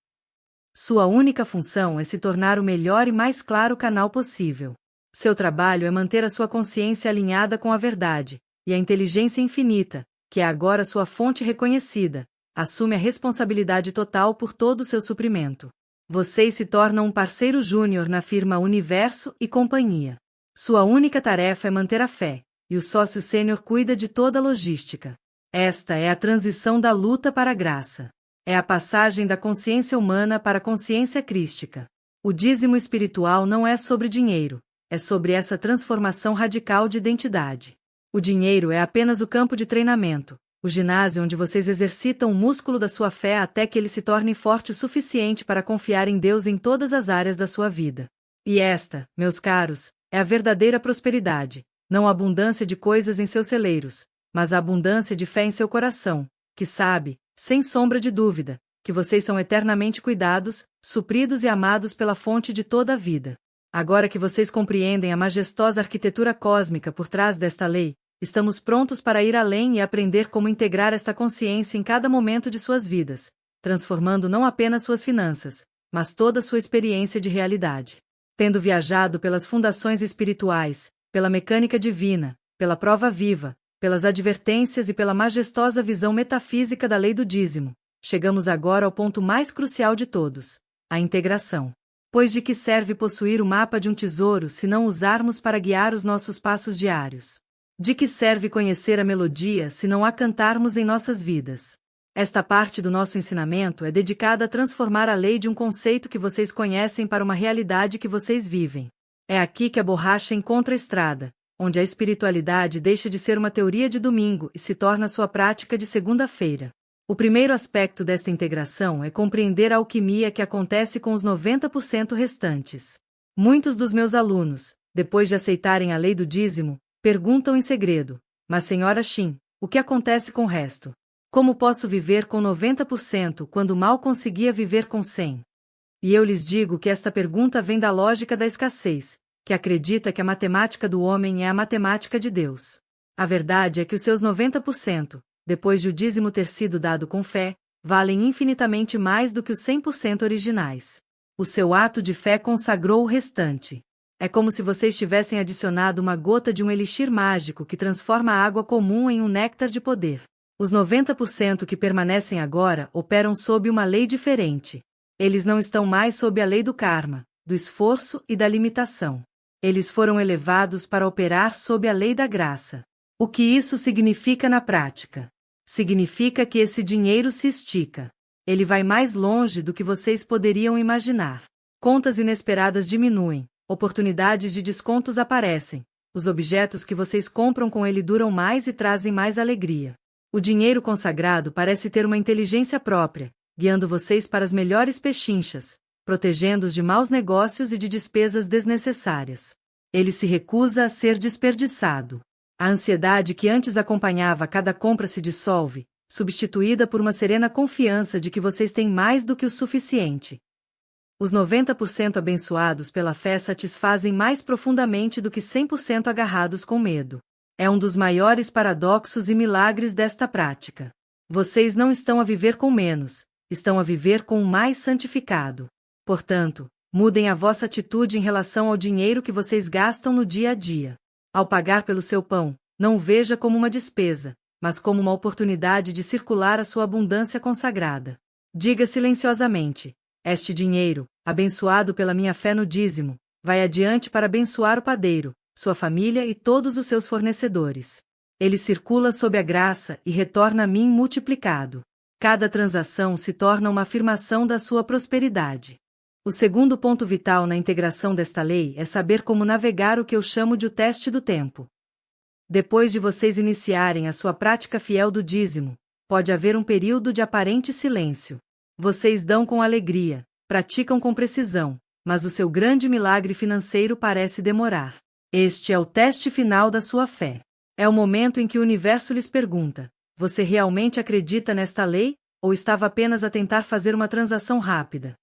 Sua única função é se tornar o melhor e mais claro canal possível. Seu trabalho é manter a sua consciência alinhada com a verdade, e a inteligência infinita, que é agora sua fonte reconhecida, assume a responsabilidade total por todo o seu suprimento. Vocês se tornam um parceiro júnior na firma Universo e Companhia. Sua única tarefa é manter a fé, e o sócio sênior cuida de toda a logística. Esta é a transição da luta para a graça. É a passagem da consciência humana para a consciência crística. O dízimo espiritual não é sobre dinheiro, é sobre essa transformação radical de identidade. O dinheiro é apenas o campo de treinamento, o ginásio onde vocês exercitam o músculo da sua fé até que ele se torne forte o suficiente para confiar em Deus em todas as áreas da sua vida. E esta, meus caros, é a verdadeira prosperidade, não a abundância de coisas em seus celeiros, mas a abundância de fé em seu coração, que sabe, sem sombra de dúvida, que vocês são eternamente cuidados, supridos e amados pela fonte de toda a vida. Agora que vocês compreendem a majestosa arquitetura cósmica por trás desta lei, estamos prontos para ir além e aprender como integrar esta consciência em cada momento de suas vidas, transformando não apenas suas finanças, mas toda sua experiência de realidade. Tendo viajado pelas fundações espirituais, pela mecânica divina, pela prova viva, pelas advertências e pela majestosa visão metafísica da lei do dízimo, chegamos agora ao ponto mais crucial de todos: a integração. Pois de que serve possuir o mapa de um tesouro se não usarmos para guiar os nossos passos diários? De que serve conhecer a melodia se não a cantarmos em nossas vidas? Esta parte do nosso ensinamento é dedicada a transformar a lei de um conceito que vocês conhecem para uma realidade que vocês vivem. É aqui que a borracha encontra a estrada, onde a espiritualidade deixa de ser uma teoria de domingo e se torna sua prática de segunda-feira. O primeiro aspecto desta integração é compreender a alquimia que acontece com os 90% restantes. Muitos dos meus alunos, depois de aceitarem a lei do dízimo, perguntam em segredo: mas senhora Shin, o que acontece com o resto? Como posso viver com 90% quando mal conseguia viver com 100%? E eu lhes digo que esta pergunta vem da lógica da escassez, que acredita que a matemática do homem é a matemática de Deus. A verdade é que os seus 90%, depois de o dízimo ter sido dado com fé, valem infinitamente mais do que os 100% originais. O seu ato de fé consagrou o restante. É como se vocês tivessem adicionado uma gota de um elixir mágico que transforma a água comum em um néctar de poder. Os 90% que permanecem agora operam sob uma lei diferente. Eles não estão mais sob a lei do karma, do esforço e da limitação. Eles foram elevados para operar sob a lei da graça. O que isso significa na prática? Significa que esse dinheiro se estica. Ele vai mais longe do que vocês poderiam imaginar. Contas inesperadas diminuem, oportunidades de descontos aparecem, os objetos que vocês compram com ele duram mais e trazem mais alegria. O dinheiro consagrado parece ter uma inteligência própria, guiando vocês para as melhores pechinchas, protegendo-os de maus negócios e de despesas desnecessárias. Ele se recusa a ser desperdiçado. A ansiedade que antes acompanhava cada compra se dissolve, substituída por uma serena confiança de que vocês têm mais do que o suficiente. Os 90% abençoados pela fé satisfazem mais profundamente do que 100% agarrados com medo. É um dos maiores paradoxos e milagres desta prática. Vocês não estão a viver com menos, estão a viver com o mais santificado. Portanto, mudem a vossa atitude em relação ao dinheiro que vocês gastam no dia a dia. Ao pagar pelo seu pão, não o veja como uma despesa, mas como uma oportunidade de circular a sua abundância consagrada. Diga silenciosamente: este dinheiro, abençoado pela minha fé no dízimo, vai adiante para abençoar o padeiro, sua família e todos os seus fornecedores. Ele circula sob a graça e retorna a mim multiplicado. Cada transação se torna uma afirmação da sua prosperidade. O segundo ponto vital na integração desta lei é saber como navegar o que eu chamo de o teste do tempo. Depois de vocês iniciarem a sua prática fiel do dízimo, pode haver um período de aparente silêncio. Vocês dão com alegria, praticam com precisão, mas o seu grande milagre financeiro parece demorar. Este é o teste final da sua fé. É o momento em que o universo lhes pergunta: você realmente acredita nesta lei, ou estava apenas a tentar fazer uma transação rápida?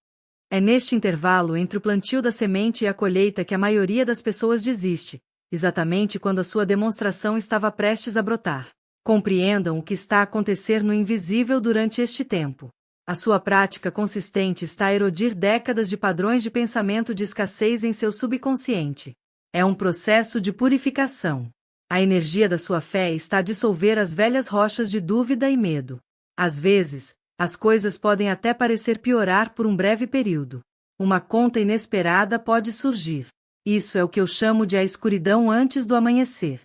É neste intervalo entre o plantio da semente e a colheita que a maioria das pessoas desiste, exatamente quando a sua demonstração estava prestes a brotar. Compreendam o que está a acontecer no invisível durante este tempo. A sua prática consistente está a erodir décadas de padrões de pensamento de escassez em seu subconsciente. É um processo de purificação. A energia da sua fé está a dissolver as velhas rochas de dúvida e medo. Às vezes, as coisas podem até parecer piorar por um breve período. Uma conta inesperada pode surgir. Isso é o que eu chamo de a escuridão antes do amanhecer.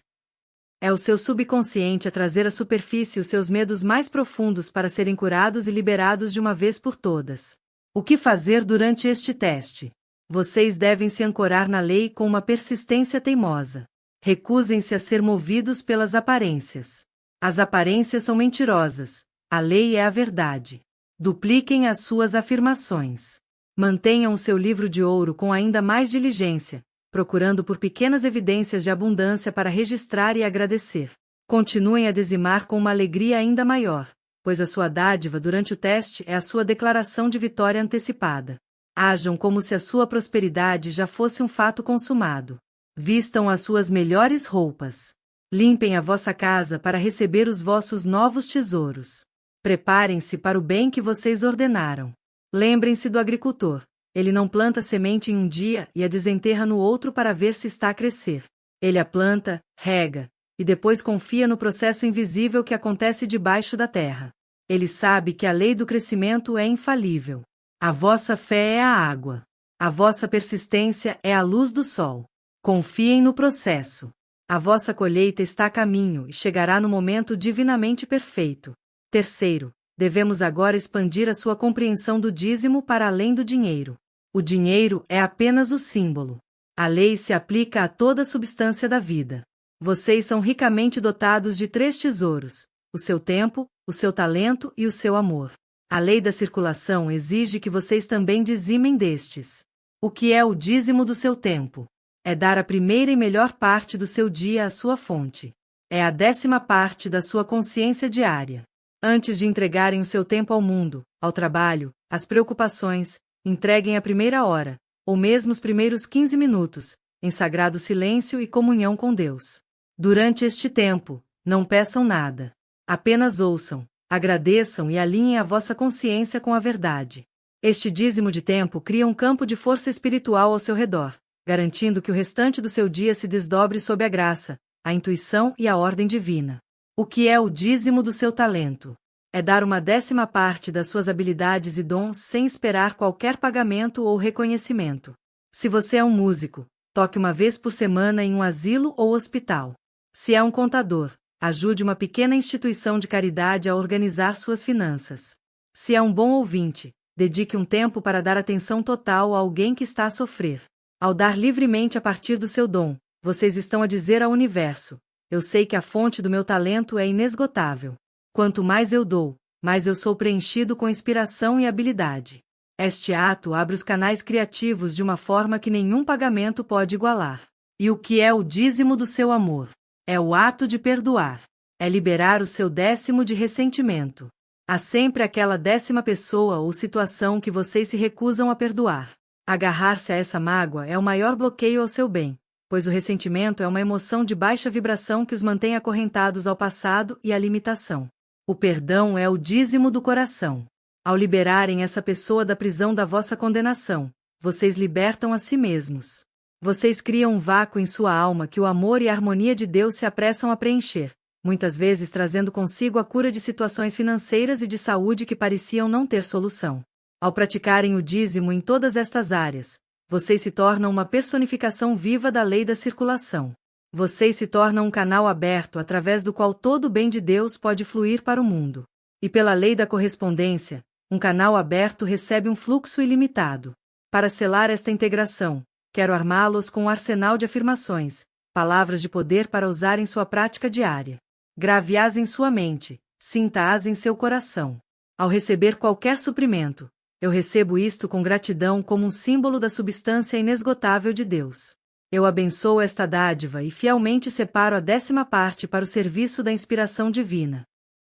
É o seu subconsciente a trazer à superfície os seus medos mais profundos para serem curados e liberados de uma vez por todas. O que fazer durante este teste? Vocês devem se ancorar na lei com uma persistência teimosa. Recusem-se a ser movidos pelas aparências. As aparências são mentirosas. A lei é a verdade. Dupliquem as suas afirmações. Mantenham o seu livro de ouro com ainda mais diligência, procurando por pequenas evidências de abundância para registrar e agradecer. Continuem a dizimar com uma alegria ainda maior, pois a sua dádiva durante o teste é a sua declaração de vitória antecipada. Ajam como se a sua prosperidade já fosse um fato consumado. Vistam as suas melhores roupas. Limpem a vossa casa para receber os vossos novos tesouros. Preparem-se para o bem que vocês ordenaram. Lembrem-se do agricultor. Ele não planta semente em um dia e a desenterra no outro para ver se está a crescer. Ele a planta, rega, e depois confia no processo invisível que acontece debaixo da terra. Ele sabe que a lei do crescimento é infalível. A vossa fé é a água. A vossa persistência é a luz do sol. Confiem no processo. A vossa colheita está a caminho e chegará no momento divinamente perfeito. Terceiro, devemos agora expandir a sua compreensão do dízimo para além do dinheiro. O dinheiro é apenas o símbolo. A lei se aplica a toda a substância da vida. Vocês são ricamente dotados de 3 tesouros: o seu tempo, o seu talento e o seu amor. A lei da circulação exige que vocês também dizimem destes. O que é o dízimo do seu tempo? É dar a primeira e melhor parte do seu dia à sua fonte. É a 10ª parte da sua consciência diária. Antes de entregarem o seu tempo ao mundo, ao trabalho, às preocupações, entreguem a primeira hora, ou mesmo os primeiros 15 minutos, em sagrado silêncio e comunhão com Deus. Durante este tempo, não peçam nada. Apenas ouçam, agradeçam e alinhem a vossa consciência com a verdade. Este dízimo de tempo cria um campo de força espiritual ao seu redor, garantindo que o restante do seu dia se desdobre sob a graça, a intuição e a ordem divina. O que é o dízimo do seu talento? É dar uma 10ª parte das suas habilidades e dons sem esperar qualquer pagamento ou reconhecimento. Se você é um músico, toque uma vez por semana em um asilo ou hospital. Se é um contador, ajude uma pequena instituição de caridade a organizar suas finanças. Se é um bom ouvinte, dedique um tempo para dar atenção total a alguém que está a sofrer. Ao dar livremente a partir do seu dom, vocês estão a dizer ao universo: eu sei que a fonte do meu talento é inesgotável. Quanto mais eu dou, mais eu sou preenchido com inspiração e habilidade. Este ato abre os canais criativos de uma forma que nenhum pagamento pode igualar. E o que é o dízimo do seu amor? É o ato de perdoar. É liberar o seu 10º de ressentimento. Há sempre aquela 10ª pessoa ou situação que vocês se recusam a perdoar. Agarrar-se a essa mágoa é o maior bloqueio ao seu bem, pois o ressentimento é uma emoção de baixa vibração que os mantém acorrentados ao passado e à limitação. O perdão é o dízimo do coração. Ao liberarem essa pessoa da prisão da vossa condenação, vocês libertam a si mesmos. Vocês criam um vácuo em sua alma que o amor e a harmonia de Deus se apressam a preencher, muitas vezes trazendo consigo a cura de situações financeiras e de saúde que pareciam não ter solução. Ao praticarem o dízimo em todas estas áreas, vocês se tornam uma personificação viva da lei da circulação. Vocês se tornam um canal aberto através do qual todo o bem de Deus pode fluir para o mundo. E pela lei da correspondência, um canal aberto recebe um fluxo ilimitado. Para selar esta integração, quero armá-los com um arsenal de afirmações, palavras de poder para usar em sua prática diária. Grave-as em sua mente, sinta-as em seu coração. Ao receber qualquer suprimento, eu recebo isto com gratidão como um símbolo da substância inesgotável de Deus. Eu abençoo esta dádiva e fielmente separo a 10ª parte para o serviço da inspiração divina.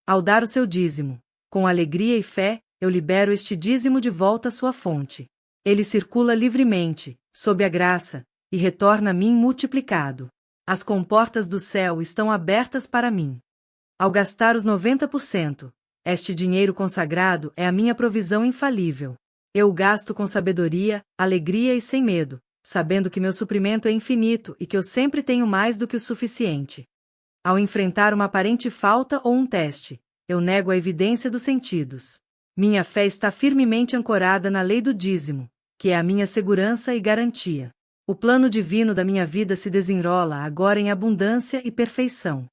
Ao dar o seu dízimo, com alegria e fé, eu libero este dízimo de volta à sua fonte. Ele circula livremente, sob a graça, e retorna a mim multiplicado. As comportas do céu estão abertas para mim. Ao gastar os 90%, este dinheiro consagrado é a minha provisão infalível. Eu o gasto com sabedoria, alegria e sem medo, sabendo que meu suprimento é infinito e que eu sempre tenho mais do que o suficiente. Ao enfrentar uma aparente falta ou um teste, eu nego a evidência dos sentidos. Minha fé está firmemente ancorada na lei do dízimo, que é a minha segurança e garantia. O plano divino da minha vida se desenrola agora em abundância e perfeição.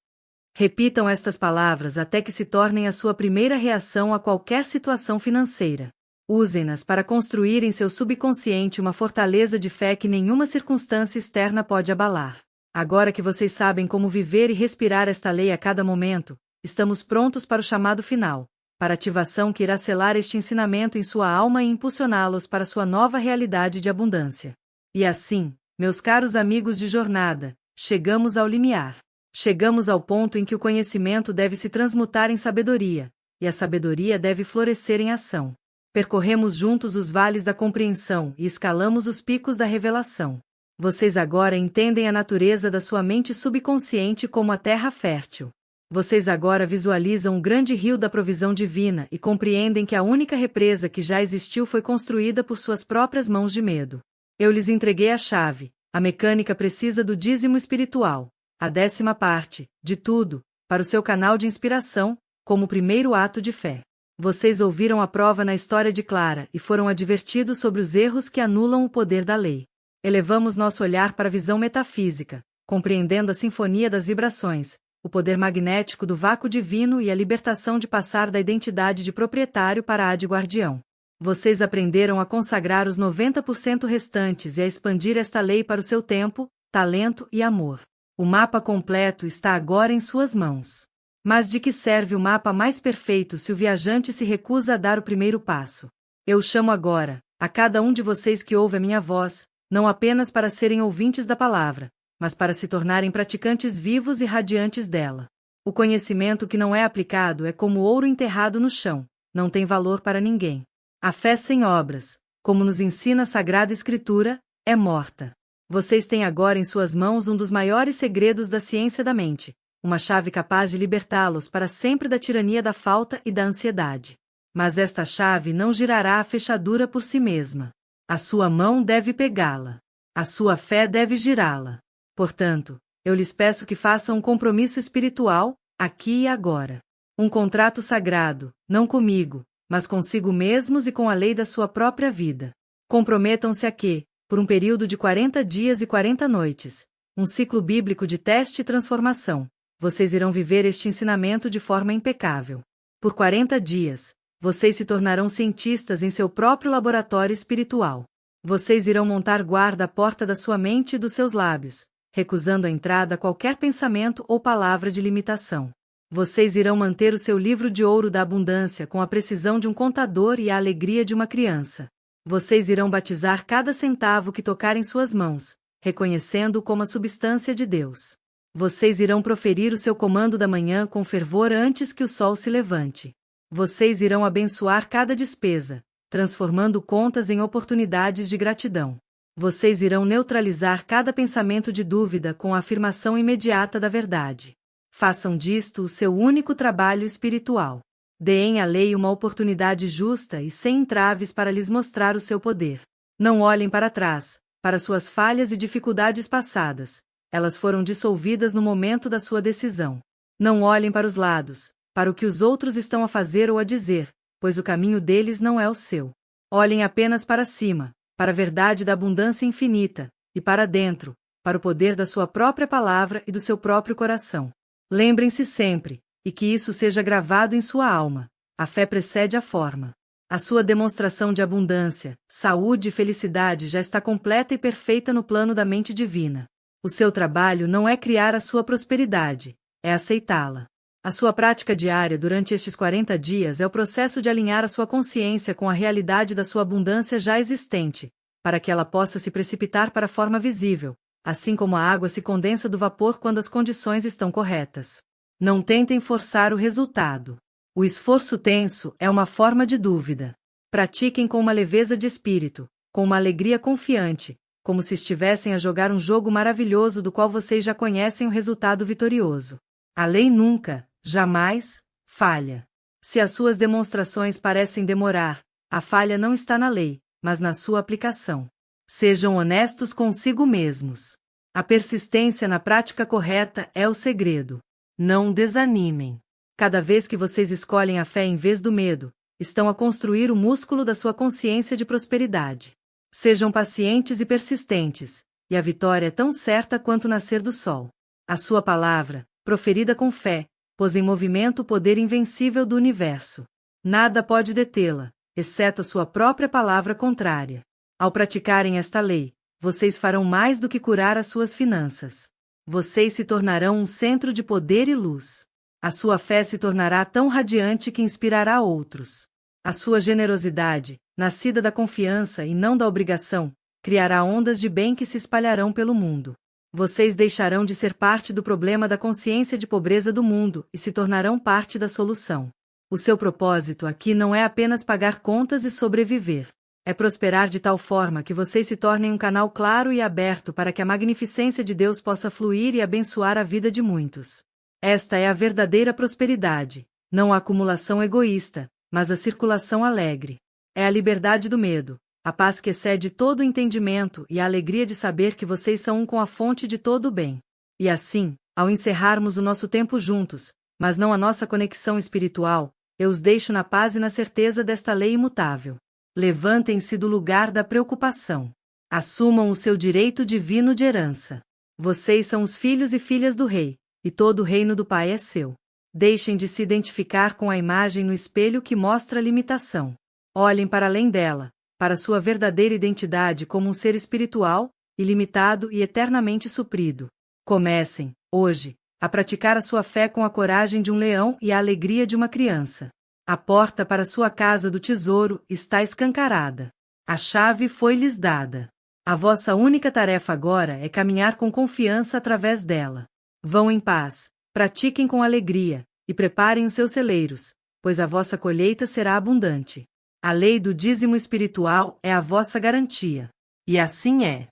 Repitam estas palavras até que se tornem a sua primeira reação a qualquer situação financeira. Usem-nas para construir em seu subconsciente uma fortaleza de fé que nenhuma circunstância externa pode abalar. Agora que vocês sabem como viver e respirar esta lei a cada momento, estamos prontos para o chamado final, para a ativação que irá selar este ensinamento em sua alma e impulsioná-los para sua nova realidade de abundância. E assim, meus caros amigos de jornada, chegamos ao limiar. Chegamos ao ponto em que o conhecimento deve se transmutar em sabedoria, e a sabedoria deve florescer em ação. Percorremos juntos os vales da compreensão e escalamos os picos da revelação. Vocês agora entendem a natureza da sua mente subconsciente como a terra fértil. Vocês agora visualizam o grande rio da provisão divina e compreendem que a única represa que já existiu foi construída por suas próprias mãos de medo. Eu lhes entreguei a chave, a mecânica precisa do dízimo espiritual, a 10ª parte, de tudo, para o seu canal de inspiração, como o primeiro ato de fé. Vocês ouviram a prova na história de Clara e foram advertidos sobre os erros que anulam o poder da lei. Elevamos nosso olhar para a visão metafísica, compreendendo a sinfonia das vibrações, o poder magnético do vácuo divino e a libertação de passar da identidade de proprietário para a de guardião. Vocês aprenderam a consagrar os 90% restantes e a expandir esta lei para o seu tempo, talento e amor. O mapa completo está agora em suas mãos. Mas de que serve o mapa mais perfeito se o viajante se recusa a dar o primeiro passo? Eu chamo agora, a cada um de vocês que ouve a minha voz, não apenas para serem ouvintes da palavra, mas para se tornarem praticantes vivos e radiantes dela. O conhecimento que não é aplicado é como ouro enterrado no chão, não tem valor para ninguém. A fé sem obras, como nos ensina a Sagrada Escritura, é morta. Vocês têm agora em suas mãos um dos maiores segredos da ciência da mente, uma chave capaz de libertá-los para sempre da tirania da falta e da ansiedade. Mas esta chave não girará a fechadura por si mesma. A sua mão deve pegá-la. A sua fé deve girá-la. Portanto, eu lhes peço que façam um compromisso espiritual, aqui e agora. Um contrato sagrado, não comigo, mas consigo mesmos e com a lei da sua própria vida. Comprometam-se a que, por um período de 40 dias e 40 noites, um ciclo bíblico de teste e transformação, vocês irão viver este ensinamento de forma impecável. Por 40 dias, vocês se tornarão cientistas em seu próprio laboratório espiritual. Vocês irão montar guarda à porta da sua mente e dos seus lábios, recusando a entrada a qualquer pensamento ou palavra de limitação. Vocês irão manter o seu livro de ouro da abundância com a precisão de um contador e a alegria de uma criança. Vocês irão batizar cada centavo que tocar em suas mãos, reconhecendo-o como a substância de Deus. Vocês irão proferir o seu comando da manhã com fervor antes que o sol se levante. Vocês irão abençoar cada despesa, transformando contas em oportunidades de gratidão. Vocês irão neutralizar cada pensamento de dúvida com a afirmação imediata da verdade. Façam disto o seu único trabalho espiritual. Deem à lei uma oportunidade justa e sem entraves para lhes mostrar o seu poder. Não olhem para trás, para suas falhas e dificuldades passadas. Elas foram dissolvidas no momento da sua decisão. Não olhem para os lados, para o que os outros estão a fazer ou a dizer, pois o caminho deles não é o seu. Olhem apenas para cima, para a verdade da abundância infinita, e para dentro, para o poder da sua própria palavra e do seu próprio coração. Lembrem-se sempre, e que isso seja gravado em sua alma: a fé precede a forma. A sua demonstração de abundância, saúde e felicidade já está completa e perfeita no plano da mente divina. O seu trabalho não é criar a sua prosperidade, é aceitá-la. A sua prática diária durante estes 40 dias é o processo de alinhar a sua consciência com a realidade da sua abundância já existente, para que ela possa se precipitar para a forma visível, assim como a água se condensa do vapor quando as condições estão corretas. Não tentem forçar o resultado. O esforço tenso é uma forma de dúvida. Pratiquem com uma leveza de espírito, com uma alegria confiante, como se estivessem a jogar um jogo maravilhoso do qual vocês já conhecem o resultado vitorioso. A lei nunca, jamais, falha. Se as suas demonstrações parecem demorar, a falha não está na lei, mas na sua aplicação. Sejam honestos consigo mesmos. A persistência na prática correta é o segredo. Não desanimem. Cada vez que vocês escolhem a fé em vez do medo, estão a construir o músculo da sua consciência de prosperidade. Sejam pacientes e persistentes, e a vitória é tão certa quanto o nascer do sol. A sua palavra, proferida com fé, pôs em movimento o poder invencível do universo. Nada pode detê-la, exceto a sua própria palavra contrária. Ao praticarem esta lei, vocês farão mais do que curar as suas finanças. Vocês se tornarão um centro de poder e luz. A sua fé se tornará tão radiante que inspirará outros. A sua generosidade, nascida da confiança e não da obrigação, criará ondas de bem que se espalharão pelo mundo. Vocês deixarão de ser parte do problema da consciência de pobreza do mundo e se tornarão parte da solução. O seu propósito aqui não é apenas pagar contas e sobreviver. É prosperar de tal forma que vocês se tornem um canal claro e aberto para que a magnificência de Deus possa fluir e abençoar a vida de muitos. Esta é a verdadeira prosperidade, não a acumulação egoísta, mas a circulação alegre. É a liberdade do medo, a paz que excede todo o entendimento e a alegria de saber que vocês são um com a fonte de todo o bem. E assim, ao encerrarmos o nosso tempo juntos, mas não a nossa conexão espiritual, eu os deixo na paz e na certeza desta lei imutável. Levantem-se do lugar da preocupação. Assumam o seu direito divino de herança. Vocês são os filhos e filhas do Rei, e todo o reino do Pai é seu. Deixem de se identificar com a imagem no espelho que mostra a limitação. Olhem para além dela, para sua verdadeira identidade como um ser espiritual, ilimitado e eternamente suprido. Comecem, hoje, a praticar a sua fé com a coragem de um leão e a alegria de uma criança. A porta para sua casa do tesouro está escancarada. A chave foi-lhes dada. A vossa única tarefa agora é caminhar com confiança através dela. Vão em paz, pratiquem com alegria, e preparem os seus celeiros, pois a vossa colheita será abundante. A lei do dízimo espiritual é a vossa garantia. E assim é.